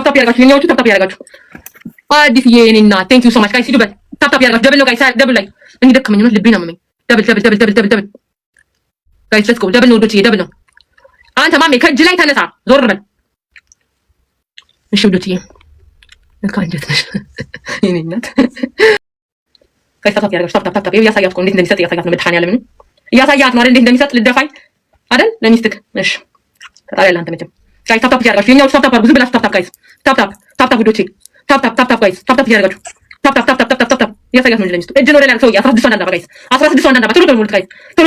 ታፕ ያርጋችሁ የኛዎቹ ታፕ ያርጋችሁ አዲስ የኔና ቴንክ ዩ ሶ ማች ጋይስ ሂዱበት ታፕ ያርጋችሁ ደብል ነው ጋይስ ደብል ላይ እኔ ደከመኝ ነው ልቤና መመኝ ደብል ጋይስ ሌትስ ጎ ደብል ነው ወዶች ደብል ነው አንተ ማሜ ከእጅ ላይ ተነሳ ዞር በል እሺ ወዶች ለካንጀት ነሽ የኔናት ጋይስ ታፕ ያርጋችሁ ታፕ ያሳያችሁ እንዴት እንደሚሰጥ ያሳያችሁ ነው መድኃኒዓለም ነው ያሳያችሁ ነው አይደል እንዴት እንደሚሰጥ ልደፋይ አይደል ለሚስትክ እሺ ተጣላላ አንተ መቼም ጋይስ ታፕ ያርጋችሁ የኛው ታፕ ብዙ ብላችሁ ታፕ ጋይስ ታፕ ወዶች ታፕ ጋይስ ታፕ ያርጋችሁ ታፕ ያሳያችሁ ነው ለሚስቱ እጅ ነው ለላ ሰው 16 አንዳንዳ ጋይስ 16 አንዳንዳ ቶሎ ሙሉ ጋይስ ቶሎ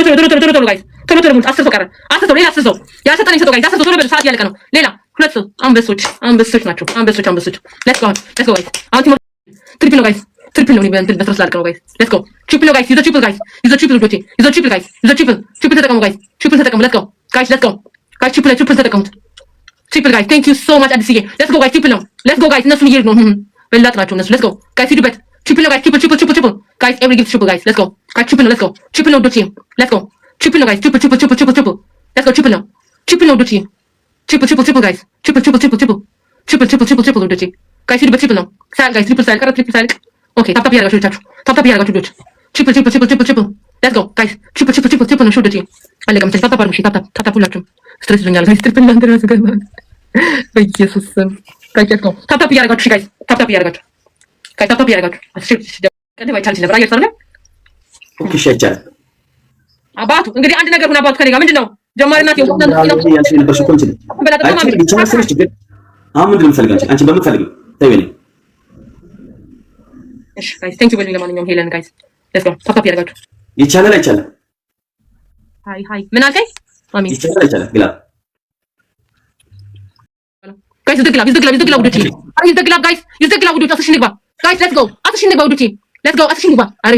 ጋይስ ቶሎ ሙሉ 10 ሰው ቀረ 10 ሰው ሌላ 10 ሰው ያሰጠኝ ሰው ጋይስ 10 ሰው ቶሎ በል ሰዓት ያለቀ ነው ሌላ ሁለት ሰው አንበሶች ናቸው አንበሶች ሌትስ ጎ ጋይስ አሁን ትሪፕል ነው ጋይስ ትሪፕል ነው እንትን በስራ ስላልቀ ነው ጋይስ ሌትስ ጎ ትሪፕል ነው ጋይስ ዩዘ ትሪፕል ጋይስ ዩዘ ትሪፕል ጋይስ ትሪፕል ተጠቀሙ ጋይስ ትሪፕል ተጠቀሙ ሌትስ ጎ ጋይስ ትሪፕል ተጠቀሙት ትሪፕል ጋይስ ቴንክ ዩ ሶ ማች አዲስዬ ሌትስ ጎ ጋይስ ትሪፕል ነው ሌትስ ጎ ጋይስ እነሱ ይሄድ ነው በላት ናቸው እነሱ ሌትስ ጎ ጋይስ ሂዱበት ትሪፕል ነው ጋይስ ትሪፕል ጋይስ ኤቭሪ ጊፍት ትሪፕል ጋይስ ሌትስ ጎ ጋይስ ትሪፕል ነው ሌትስ ጎ ትሪፕል ነው ዶቼ ሌትስ ጎ ትሪፕል ነው ጋይስ ትሪፕል ሌትስ ጎ ትሪፕል ነው ዶቼ ትሪፕል ጋይስ ትሪፕል ዶቼ ጋይስ ሂዱበት ትሪፕል ነው ሳል ጋይስ ትሪፕል ሳል ቀረ ትሪፕል ሳል ኦኬ ታፕ ያርጋችሁ ልጆቻችሁ ታፕ ያርጋችሁ ልጆች ትሪፕል ሌትስ ጎ ጋይስ ትሪፕል ነው ዶቼ አለቀም ታፕ አድርጉ ታፕ ሁላችሁም ስትሬስ ይዞኛል ጋይስ ትሪፕል ነው እንደራስ ጋር በኢየሱስ ስም ጋይስ ነው ታፕ ያርጋችሁ ጋይስ ታፕ ያርጋችሁ ታፕ ያርጋችሁ ቀደም አይቻልሽ ነበር አየር ሰረለ ኦኬ ሸቻል አባቱ እንግዲህ አንድ ነገር ሁን አባቱ ከኔ ጋር ምንድነው ጀማሪናት የወጣን ነው ያንቺ ነበር ሹ ኮንችል አሁን ምንድን ነው የምትፈልጊው አንቺ በምትፈልጊው ታይወኝ እሺ ጋይስ ቴንክ ዩ በሉኝ ለማንኛውም ሄለን ጋይስ ሌትስ ጎ ታፕ ያርጋችሁ ይቻላል አይቻልም ሃይ ምን አልከኝ ማሚ ይቻላል አይቻልም ግላ ጋይስ ይዘግላብ ወዶች ይዘግላብ ጋይስ ይዘግላብ ወዶች አስሽን ግባ ጋይስ ሌትስ ጎ አስሽን ግባ ወዶች ሌትስ ጎ አስሽን ግባ አረ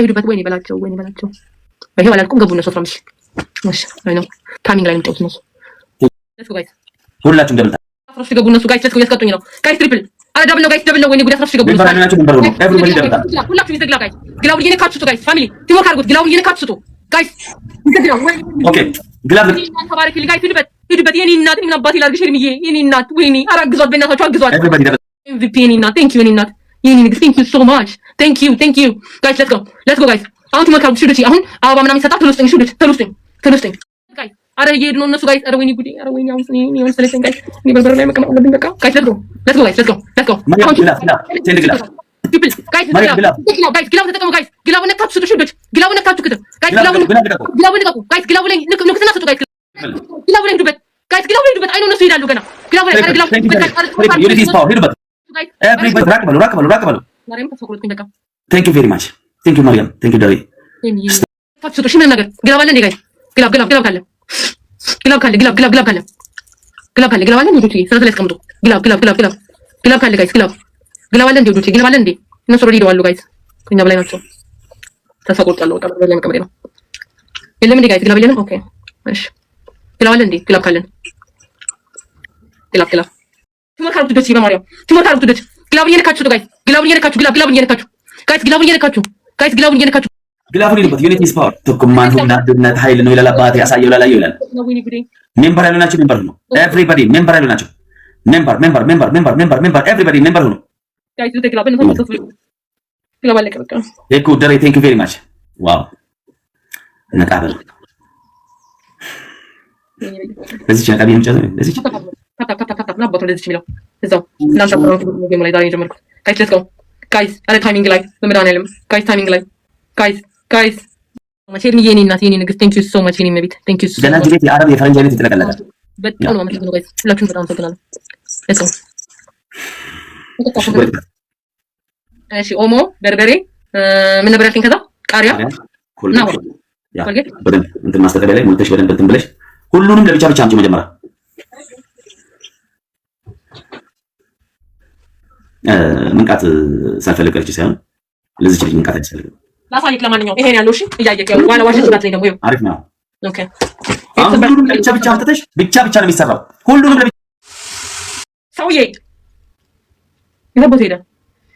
ሂዱበት ወይኔ በላቸው ይሄ ባላልኩም ገቡ እነሱ 15 እሺ አይ ነው ታሚንግ ላይ ነው ነው ሌትስ ጎ ጋይስ ሁላችሁም ደምታ 15 ገቡ እነሱ ጋይስ ሌትስ ጎ ያስቀጡኝ ነው ጋይስ ትሪፕል አረ ደብል ነው ጋይስ ደብል ነው ወይኔ ጉድ 15 ገቡ ኤቭሪባዲ ደምታ ሁላችሁም ይዘግላብ ጋይስ ግላው እየነካችሁ ጋይስ ፋሚሊ ቲሞክ አድርጉት ግላው እየነካችሁ ጋይስ ይዘግላው ወይ ኦኬ ግላብ ተባረክ ጋይስ ሂዱበት የኔ እናት ምን አባቴ ላድርግሽ ሄርሚዬ የኔ እናት ወይኔ ኧረ አግዟት በእናታችሁ አግዟት ኤምቪፒ የኔ እናት ቴንክ ዩ የኔ እናት የኔ ንግስት ቴንክ ዩ ሶ ማች ቴንክ ዩ ጋይስ ሌትስ ጎ ጋይስ አሁን ትመካሩ ሽዱት አሁን አበባ ምናምን ይሰጣ ተለስተኝ ሽዱት ተለስተኝ ጋይስ ኧረ እየሄዱ ነው እነሱ ጋይስ ኧረ ወይኔ ጉዴ ኧረ ወይኔ አሁን እኔ ወንሰለኝ ጋይስ እኔ በርበር ላይ መቀመጥ አለብኝ በቃ ጋይስ ሌትስ ጎ ሌትስ ጎ አሁን ጋይስ ግላብ ተጠቀሙ ጋይስ ግላብ ነካችሁ ስጡ ሽዱት ግላብ ነካችሁ ክትም ጋይስ ግላብ ነካችሁ ጋይስ ግላብ ላይ ንክትና ስጡ ጋይስ ግላብ ላይ ሂዱበት ጋይስ ግላብ ላይ ሂዱበት አይኑ እነሱ ይሄዳሉ ገና ግላብ ላይ ዩኒቲ ስፓወር ሂዱበት ኤቭሪባዲ ራቅ በሉ ማርያም ተፈቅሮልኝ በቃ ቴንክ ዩ ቬሪ ማች ቴንክ ዩ ማርያም ቴንክ ዩ ዳዊ ታችሁ እሺ ምን ነገር ግላብ አለ እንዴ ጋይስ ግላብ ካለ ግላብ አለ እንዴ ስለዚህ ላይ አስቀምጡ ግላብ ካለ ጋይስ ግላብ አለ እንዴ ወዶቼ ግላብ አለ እንዴ እነሱ ኦልሬዲ ይደዋሉ ጋይስ ከኛ በላይ ናቸው ተፈቅሮልጣለሁ በቃ በላይ መቀመጥ ነው የለም እንዴ ጋይስ ግላብ የለም ኦኬ እሺ ግላብ አለ እንዴ ግላብ ካለን ግላብ ትሞር ካርቱ ደስ ይበማሪያም ትሞር ካርቱ ደስ ግላብ እየነካችሁ ጋይስ ግላብ እየነካችሁ ጋይስ ግላብ እየነካችሁ ግላቡን ይልበት ዩኒቲ ስፓወር ተኩማን ሁና ድነት ኃይል ነው ይላል አባቴ ያሳየው ላላ ይላል ሜምበር ያሉ ናቸው ሜምበር ነው ኤቭሪባዲ ሜምበር ያሉ ናቸው ሜምበር ኤቭሪባዲ ሜምበር ነው ጋይስ ግላብ ነው ግላብ አለ በቃ ኤኮ ደሬ ቴንክ ዩ ቬሪ ማች ዋው ነቃበል ለዚህ ነቃቢ የሚጫዘው ለዚህ ታታ ናባቶ ለዚህ የሚለው እዛው እናንተ ነው ጌም ላይ ዛሬ ጀመርኩት ጋይስ ሌትስ ጎ ጋይስ አለ ታይሚንግ ላይ በመድኃኒዓለም ጋይስ ታይሚንግ ላይ ጋይስ ማቼን የኔ እናት የኔ ንግስት ቴንክ ዩ ሶ ማች የኔ መቤት ቴንክ ዩ ሶ ገና ጅሬት የአረብ የፈረንጅ አይነት የተለቀለቀ በጣም ነው አመሰግናለሁ ጋይስ ሁላችሁም በጣም አመሰግናለሁ እሺ ኦሞ በርበሬ ምን ነበር ያልከኝ ከዛ ቃሪያ ነው ኮልጌት በደንብ እንትን ማስተካከል ላይ ሞልተሽ በደንብ እንትን ብለሽ ሁሉንም ለብቻ አምጪ መጀመሪያ መንቃት ሳልፈልግ ሳይሆን ለዚህ ልጅ መንቃት አይፈልግም ላሳይክ ለማንኛውም ይሄን ያለው እሺ እያየክ ያው ዋላ ዋሽ ዝጋት ላይ ደግሞ ይኸው አሪፍ ነው ኦኬ ሁሉንም ብቻ አምጥተሽ ብቻ ነው የሚሰራው ሁሉንም ለብቻ ሰውዬ ይዘቦት ሄደ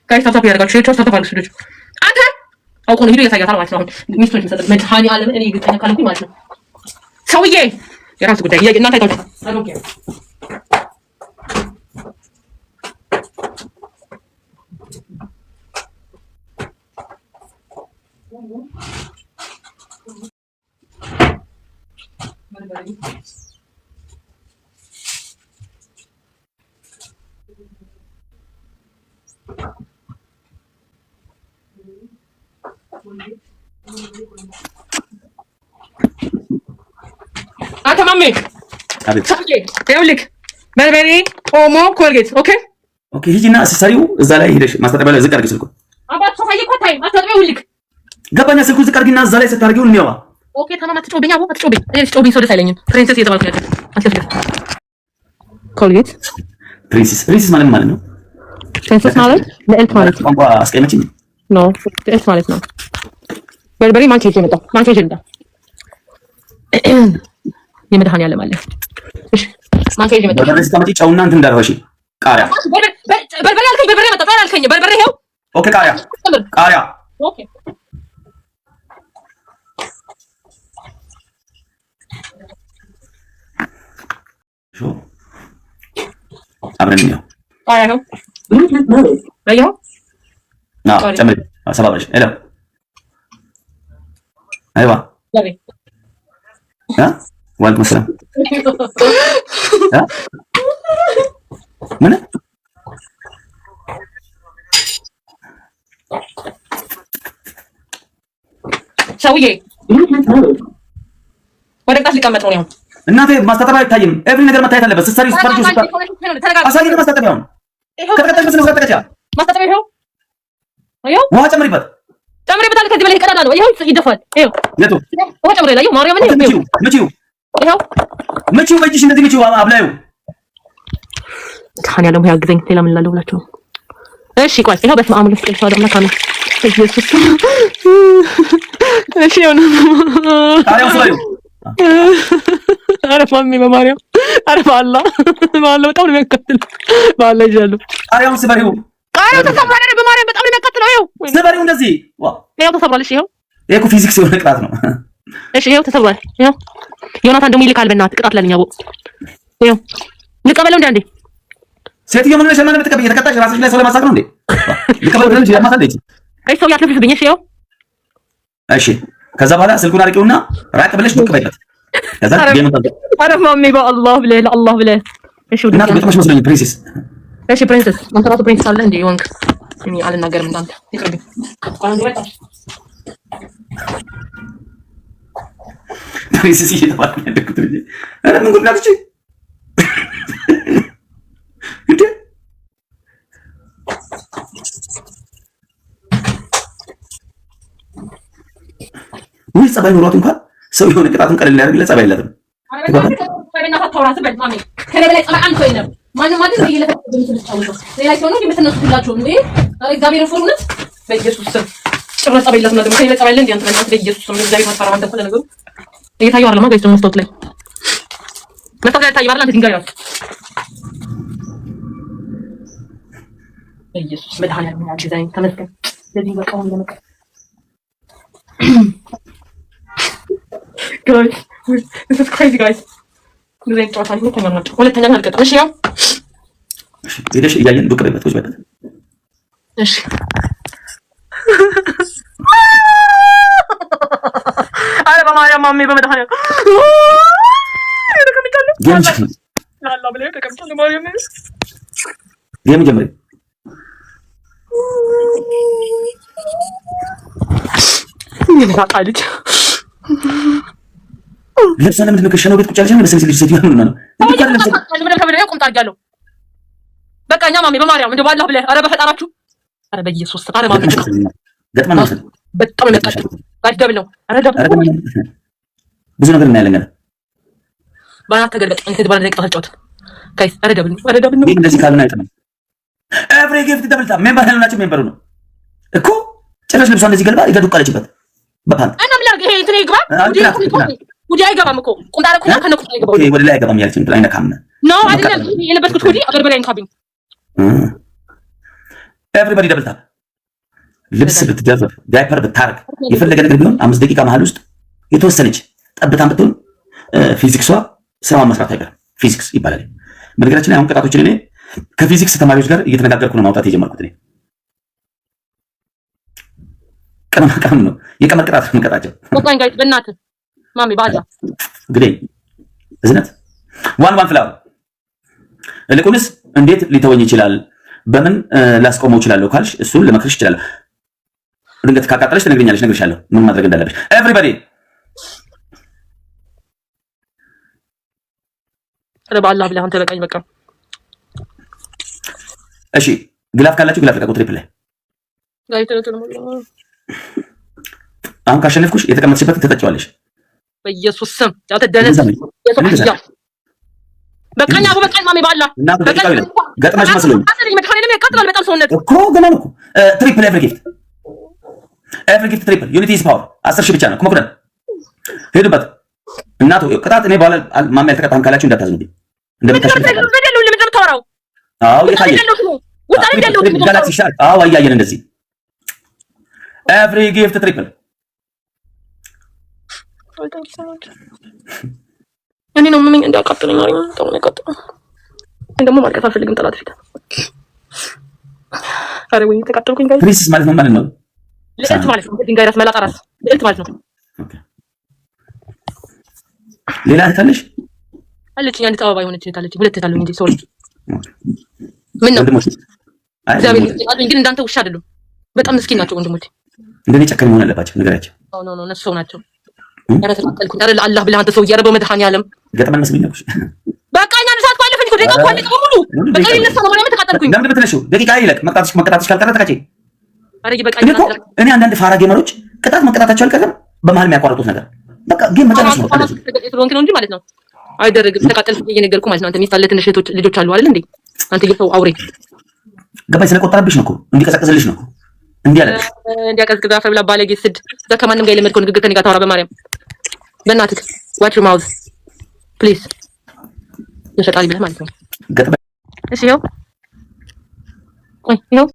ጋይስ ታፕ ያደርጋችሁ ሼር ታፕ አድርጉ ልጅ አንተ አውቆ ነው ቪዲዮ ያሳያታል ማለት ነው አሁን ሚስቶች የሚሰጡት መድኃኒዓለም እኔ ግጠና ካልኩኝ ማለት ነው ሰውዬ የራስ ጉዳይ እናንተ አይታችሁ አንተ ማሜ አቤት ይኸውልህ በርበሬ፣ ኦሞ፣ ኮልጌት። ኦኬ ኦኬ። ሂጂና ሰሪው እዛ ላይ ሄደሽ ማስታጠቢያ ላይ ዝቅ አድርጊ ስልኩን። አባት ሶፋዬ እኮ ታይም አታጥቢው። ይኸውልህ ገባኛ። ስልኩን ዝቅ አድርጊና እዛ ላይ ስታርጊው ነው። ኦኬ ተማማ አትጮህብኝ። አቦ አትጮህብኝ። ጮህብኝ ሰው ደስ አይለኝም። ፕሪንሰስ እየተባልኩ ነው ያለው። አትለፍለፍ። ኮልጌት ፕሪንሰስ ማለት ነው። ፕሪንሰስ ማለት ለእልት ማለት ቋንቋ አስቀይመችኝ። ኖ ለእልት ማለት ነው። በርበሬ ማን ከሄጄ መጣ? ማን ከሄጄ መጣ? የመድኃኒዓለም አለ። እሺ ማን ከሄጄ መጣ? በርበሬ ስታመጪ ጨውና እንትን እንዳትረሺ። ቃሪያ በርበሬ አልከኝ። በርበሬ መጣ አልከኝ። በርበሬ ይኸው። ኦኬ ቃሪያ ኦኬ አብረን ነው ቃሪያ ነው አየኸው። ጨምሪ ሰባብረሽ ሄሎ አይዋ ዋልኩም ሰላም ምን ሰውዬ ወደ ቅጣት ሊቀመጥ ነው። እናቴ ማስታጠቢያ አይታይም። ኤቭሪ ነገር መታየት አለበት። ስትሰሪ ስፐርጁ አሳየኝ። ማስታጠቢያውን ከተቀጠል መስለ ተቀጫ ማስታጠቢያ ይኸው። አየኸው ውሃ ጨምሪበት አለ። ከዚህ በላይ ቀዳዳ ነው። ይኸው ይደፋል። ይኸው የቱ ውሃ ጨምሪ ላይ ማርያምን ይኸው ምቺው በእጅሽ እንደዚህ ምቺው አብላዩ ካን ያለው ያግዘኝ። ሌላ ምን ላለው ብላችሁ? እሺ ቆይ ይኸው በስመ አብ ወወልድ ወመንፈስ ቅዱስ አምላክ ኢየሱስ። እሺ ነው ታዲያው ሰው አረ ማሚ በማርያም አረ በአላህ በጣም ነው የሚያቃጥል። በአላህ ይጃሉ ታዲያው ስበሪው ቃሪያው ተሰብሯል። አረ በማርያም በጣም ነው የሚያቃጥለው። ይኸው ስበሪው እንደዚህ ይኸው ተሰብሯል። እሺ ይኸው ይሄ እኮ ፊዚክስ የሆነ ቅጣት ነው። እሺ ይኸው ተሰብሯል። ይኸው ዮናታን ደግሞ ይልካል። በእናትህ ቅጣት ለኛ ወው ይኸው ልቀበለው እንዴ? አንዴ ሴትዮ ምን ነሽ? ማን ብትቀበይ የተቀጣሽ ራስሽ ላይ ሰው ለማሳቅ ነው እንዴ? ልቀበለው እንጂ ያማታል እንጂ እሺ ሰው ያትለፍልብኝ። እሺ ይኸው እሺ ከዛ በኋላ ስልኩን አርቂውና ራቅ ብለሽ ዱቅ በይበት። ከዛ ገመጣ አረ ማሚ በአላህ ብለህ ለአላህ ብለህ እሺ ወደ እናት ቤትሽ መስሎኝ ፕሪንሰስ። እሺ ፕሪንሰስ አንተ ራሱ ፕሪንሰስ አለ እንዴ? ወንክ እኔ አልናገርም እንዳንተ ይቅርብኝ። አንዴ በቃ ፕሪንሰስ እየተባለ ያደኩት ልጅ አረ ምን ጉድ ናት እቺ እንዴ? ወይ ጸባይ ኑሯት እንኳን ሰው የሆነ ቅጣቱን ቀለል ያደርግለት ጸባይ የላትም። ኢየሱስ መድኃኒዓለም ያግዘኝ። ተመስገን ለዚህ በቃው ለመቀ guys, this is crazy guys. እንደዚህ ጨዋታ ሁለተኛ አልቀጥም። እሺ ያው ሄደሽ እያየን ዱቅ በይበት ቁጭ በይበት። እሺ አረ በማርያም ማሜ በመድኃኒዓለም ጌም ጀምሪ። ይላቃልች ልብስ ለምንድን ነው ከሸነው ቤት ቁጭ ያለሽ? መሰለኝ ልጅ ሴት ያለው ነው በቃ እኛ ማሜ በማርያም እንደው ባላህ ብለህ አረ በፈጣራችሁ አረ በኢየሱስ አረ ማሜ ገጥማ ነው በጣም የሚያቃጥል ጋር ነው። አረ ብዙ ነገር እናያለን ገና ባናት ተገልበጥ እንት ባለ ደቂቃ ተጫወት ጋይስ። አረ ደብል ነው እንደዚህ ካልና አይተም ኤቭሪ ጊፍት ደብልታ ሜምበር ያለናችሁ ሜምበሩ ነው እኮ ጭራሽ ልብሷ እንደዚህ ገልባ ይገዱ ቃለችበት በፓንት እና ምን ላድርግ? ይሄ እንትን ይግባ ጉዲ አይገባም እኮ ቁምጣ ረኩና ከነቁ አይገባው ኦኬ ወደ ላይ አይገባም ያለች እንትን አይነካም ነው አይደለም። የለበስኩት ጉዲ አበርበሬ አይንካብኝ። ኤቭሪባዲ ደብልታ ልብስ ብትደርብ ዳይፐር ብታርግ የፈለገ ነገር ቢሆን 5 ደቂቃ መሃል ውስጥ የተወሰነች ጠብታም ብትሆን ፊዚክሷ ስራዋን መስራት አይቀርም። ፊዚክስ ይባላል። በነገራችን ላይ አሁን ቅጣቶችን እኔ ከፊዚክስ ተማሪዎች ጋር እየተነጋገርኩ ነው ማውጣት የጀመርኩት። እኔ ቀመር ነው የቀመር ቅጣት ነው የምንቀጣቸው። ቆይ ጋይስ በእናትህ ማሚ ባዛ እንግዲህ እዝነት ዋን ፍላወር። ይልቁንስ እንዴት ሊተወኝ ይችላል? በምን ላስቆመው ይችላል ካልሽ እሱን ልመክርሽ ይችላል። ድንገት ካቃጠለሽ ትነግሪኛለሽ፣ ነግርሻለሁ ምን ማድረግ እንዳለብሽ። ኤቭሪባዲ በአላህ ብለህ አንተ በቃኝ በቃ። እሺ ግላፍ ካላችሁ ግላፍ ልቀቁ። ትሪፕል ላይ አሁን ካሸነፍኩሽ የተቀመጥሽበትን ትጠጪዋለሽ። በኢየሱስ ስም ያው ተደነስ በቃኝ አቡ በቃኝ ማሜ ባላ ገጥማሽ መስሎኝ መድኃኒዓለም ያቃጥላል በጣም ሰውነት እኮ ገና ነው። ትሪፕል ኤቭሪ ጊፍት ትሪፕል ዩኒቲ ኢዝ ፓወር 10 ሺህ ብቻ ነው። ኩመኩደን ሄዱበት እናቱ ቅጣት። እኔ በኋላ ማሜ ያልተቀጣም ካላችሁ እንዳታዝኑብኝ። እንደምታሸንፍ ለምን ታወራው? አዎ ጋላክሲ ሻርክ አዎ አያየን እንደዚህ ኤቭሪ ጊፍት ትሪፕል። እኔ ነው ምን እንዳቃጥለኝ ማለት ነው። ተው ነቀጥ እንደሞ ማርቀት አልፈልግም። ጠላት ፊት አረ ወይ ተቃጠልኩኝ። ጋር ፕሪንሰስ ማለት ነው ማለት ነው። ልዕልት ማለት ነው። ድንጋይ ራስ መላጣ ራስ ልዕልት ማለት ነው። ሌላ ታለሽ አለችኝ አንድ አበባ የሆነች ታለች። ሁለት ታለኝ እንጂ ሶሪ ምን ነው እግዚአብሔር ይመስገን። ግን እንዳንተ ውሻ አይደሉም። በጣም ምስኪን ናቸው ወንድሞች። እንደኔ ጨካኝ መሆን አለባቸው። ነገራቸው ኖ እነሱ ሰው ናቸው። ኧረ ተቃጠልኩኝ። ኧረ ለአላህ ብለህ አንተ ሰው እያረ በመድኃኒዓለም ገጠመን መስሎኝ ነበር። በቃ እኛ ሰዓት ባለፈኝ እኮ ደቂቃ እኮ አለቀ በሙሉ። በቃ ይነሳ ነው ማለት ተቃጠልኩኝ። ለምን ብትነሺው ደቂቃ ይለቅ። መቅጣትሽ ካልቀረ ተቀጪ። ኧረ በቃ እኔ አንዳንድ ፋራ ጌመሮች ቅጣት መቀጣታቸው አልቀረም በመሀል የሚያቋርጡት ነገር በቃ ጌም መጨረስ ነው። ስለሆንክ ነው እንጂ ማለት ነው አይደረግም። ተቃጠልኩ እየነገርኩ ማለት ነው። አንተ ሚስት አለ ትንሽ ልጆች አሉ አይደል እንዴ? አንተ ይፈው አውሬ ገባይ ስለቆጠረብሽ ነው እኮ እንዲቀሰቅስልሽ ነው እንዲህ አለ እንዲያቀዝቅዝ አፈር ብላ ባለጌ ስድ እዛ ከማንም ጋር የለመድከው ንግግር ከኔ ጋር ታወራ። በማርያም በእናትህ ዋች ዩር ማውዝ ፕሊዝ ይሸጣል ብለህ ማለት ነው። እሺ ይኸው ቆይ ይኸው